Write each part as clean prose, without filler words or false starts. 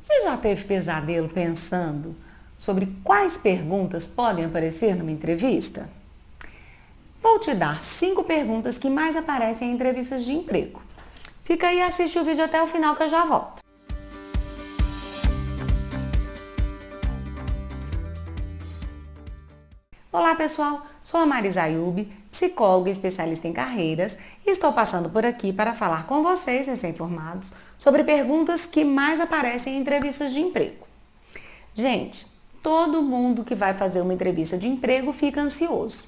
Você já teve pesadelo pensando sobre quais perguntas podem aparecer numa entrevista? Vou te dar 5 perguntas que mais aparecem em entrevistas de emprego. Fica aí e assiste o vídeo até o final que eu já volto. Olá pessoal, sou a Marisa Ayub, psicóloga e especialista em carreiras e estou passando por aqui para falar com vocês, recém-formados, sobre perguntas que mais aparecem em entrevistas de emprego. Gente, todo mundo que vai fazer uma entrevista de emprego fica ansioso.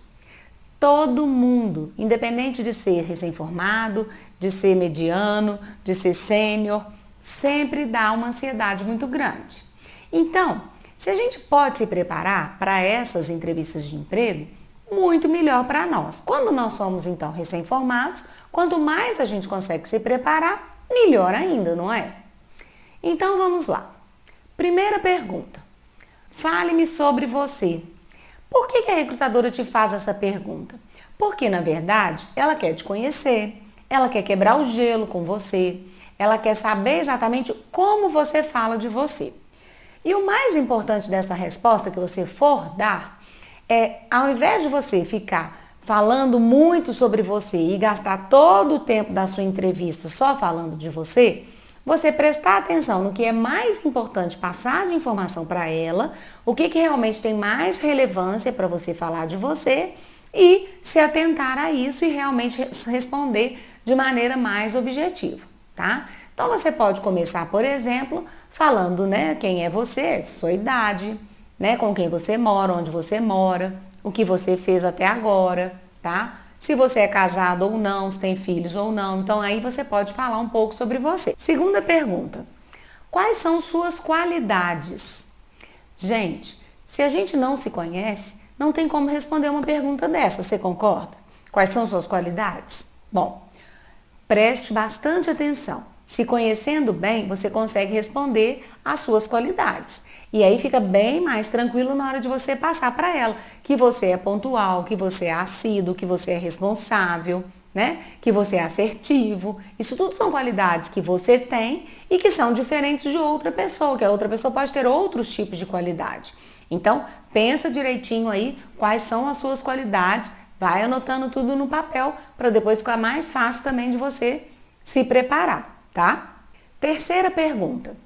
Todo mundo, independente de ser recém-formado, de ser mediano, de ser sênior, sempre dá uma ansiedade muito grande. Então, se a gente pode se preparar para essas entrevistas de emprego, muito melhor para nós. Quando nós somos, então, recém-formados, quanto mais a gente consegue se preparar, melhor ainda, não é? Então, vamos lá. Primeira pergunta. Fale-me sobre você. Por que a recrutadora te faz essa pergunta? Porque, na verdade, ela quer te conhecer, ela quer quebrar o gelo com você, ela quer saber exatamente como você fala de você. E o mais importante dessa resposta que você for dar é, ao invés de você ficar falando muito sobre você e gastar todo o tempo da sua entrevista só falando de você, você prestar atenção no que é mais importante passar de informação para ela, o que realmente tem mais relevância para você falar de você e se atentar a isso e realmente responder de maneira mais objetiva, tá? Então você pode começar, por exemplo, falando, né, quem é você, sua idade, né, com quem você mora, onde você mora, o que você fez até agora, tá? Se você é casado ou não, se tem filhos ou não. Então aí você pode falar um pouco sobre você. Segunda pergunta. Quais são suas qualidades? Gente, se a gente não se conhece, não tem como responder uma pergunta dessa, você concorda? Quais são suas qualidades? Bom, preste bastante atenção. Se conhecendo bem, você consegue responder às suas qualidades. E aí fica bem mais tranquilo na hora de você passar para ela que você é pontual, que você é assíduo, que você é responsável, né? Que você é assertivo. Isso tudo são qualidades que você tem e que são diferentes de outra pessoa, que a outra pessoa pode ter outros tipos de qualidade. Então, pensa direitinho aí quais são as suas qualidades, vai anotando tudo no papel para depois ficar mais fácil também de você se preparar, tá? Terceira pergunta.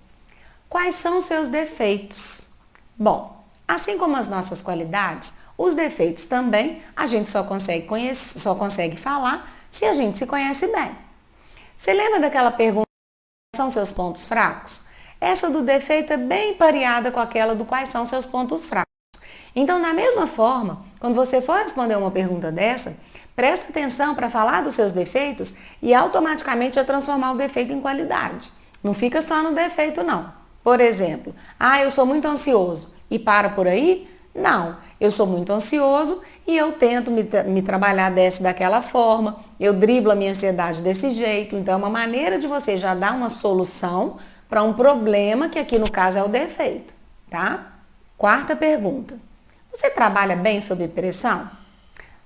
Quais são os seus defeitos? Bom, assim como as nossas qualidades, os defeitos também a gente só consegue conhecer, só consegue falar se a gente se conhece bem. Você lembra daquela pergunta, quais são seus pontos fracos? Essa do defeito é bem pareada com aquela do quais são seus pontos fracos. Então, da mesma forma, quando você for responder uma pergunta dessa, presta atenção para falar dos seus defeitos e automaticamente já transformar o defeito em qualidade. Não fica só no defeito, não. Por exemplo, eu sou muito ansioso e para por aí? Não, eu sou muito ansioso e eu tento me trabalhar daquela forma, eu driblo a minha ansiedade desse jeito. Então, é uma maneira de você já dar uma solução para um problema que aqui no caso é o defeito, tá? Quarta pergunta. Você trabalha bem sob pressão?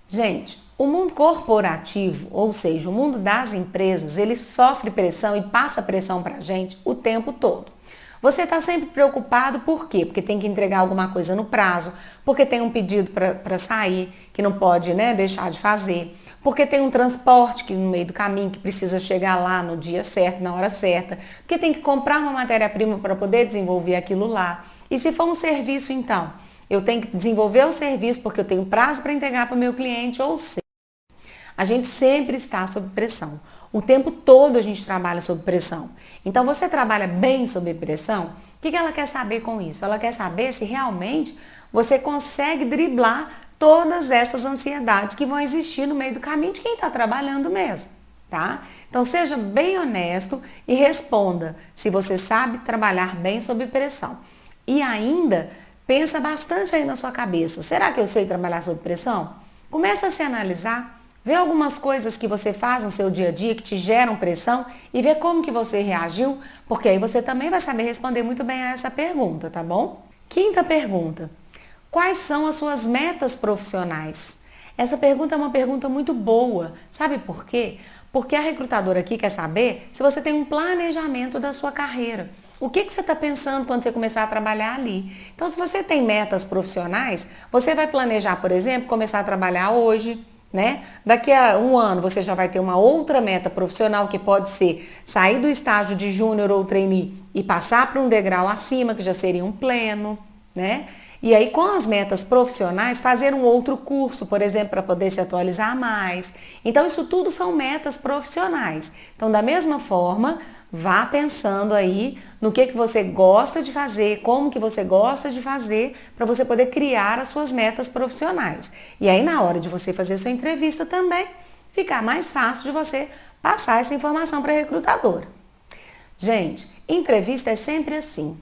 Gente, o mundo corporativo, ou seja, o mundo das empresas, ele sofre pressão e passa pressão para a gente o tempo todo. Você está sempre preocupado por quê? Porque tem que entregar alguma coisa no prazo, porque tem um pedido para sair que não pode, né, deixar de fazer, porque tem um transporte que no meio do caminho que precisa chegar lá no dia certo, na hora certa, porque tem que comprar uma matéria-prima para poder desenvolver aquilo lá. E se for um serviço, então, eu tenho que desenvolver o serviço porque eu tenho prazo para entregar para o meu cliente, ou seja, a gente sempre está sob pressão. O tempo todo a gente trabalha sob pressão. Então, você trabalha bem sob pressão? O que ela quer saber com isso? Ela quer saber se realmente você consegue driblar todas essas ansiedades que vão existir no meio do caminho de quem está trabalhando mesmo, tá? Então, seja bem honesto e responda se você sabe trabalhar bem sob pressão. E ainda, pensa bastante aí na sua cabeça. Será que eu sei trabalhar sob pressão? Começa a se analisar. Vê algumas coisas que você faz no seu dia a dia que te geram pressão e vê como que você reagiu, porque aí você também vai saber responder muito bem a essa pergunta, tá bom? Quinta pergunta. Quais são as suas metas profissionais? Essa pergunta é uma pergunta muito boa. Sabe por quê? Porque a recrutadora aqui quer saber se você tem um planejamento da sua carreira. O que você está pensando quando você começar a trabalhar ali? Então, se você tem metas profissionais, você vai planejar, por exemplo, começar a trabalhar hoje, né? Daqui a um ano você já vai ter uma outra meta profissional que pode ser sair do estágio de júnior ou trainee e passar para um degrau acima, que já seria um pleno, né? E aí, com as metas profissionais, fazer um outro curso, por exemplo, para poder se atualizar mais. Então, isso tudo são metas profissionais. Então, da mesma forma, vá pensando aí no que você gosta de fazer, como que você gosta de fazer, para você poder criar as suas metas profissionais. E aí, na hora de você fazer sua entrevista também, ficar mais fácil de você passar essa informação para a recrutadora. Gente, entrevista é sempre assim,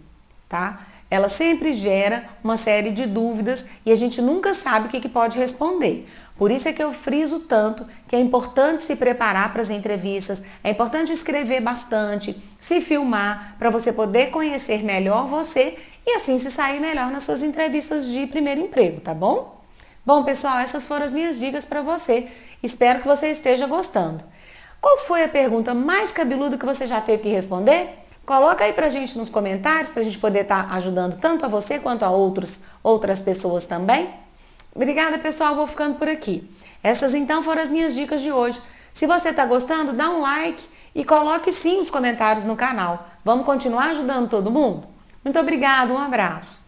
tá? Ela sempre gera uma série de dúvidas e a gente nunca sabe o que pode responder. Por isso é que eu friso tanto que é importante se preparar para as entrevistas, é importante escrever bastante, se filmar para você poder conhecer melhor você e assim se sair melhor nas suas entrevistas de primeiro emprego, tá bom? Bom, pessoal, essas foram as minhas dicas para você. Espero que você esteja gostando. Qual foi a pergunta mais cabeluda que você já teve que responder? Coloca aí pra gente nos comentários, pra gente poder estar ajudando tanto a você quanto a outras pessoas também. Obrigada, pessoal. Vou ficando por aqui. Essas então foram as minhas dicas de hoje. Se você está gostando, dá um like e coloque sim os comentários no canal. Vamos continuar ajudando todo mundo? Muito obrigada, um abraço.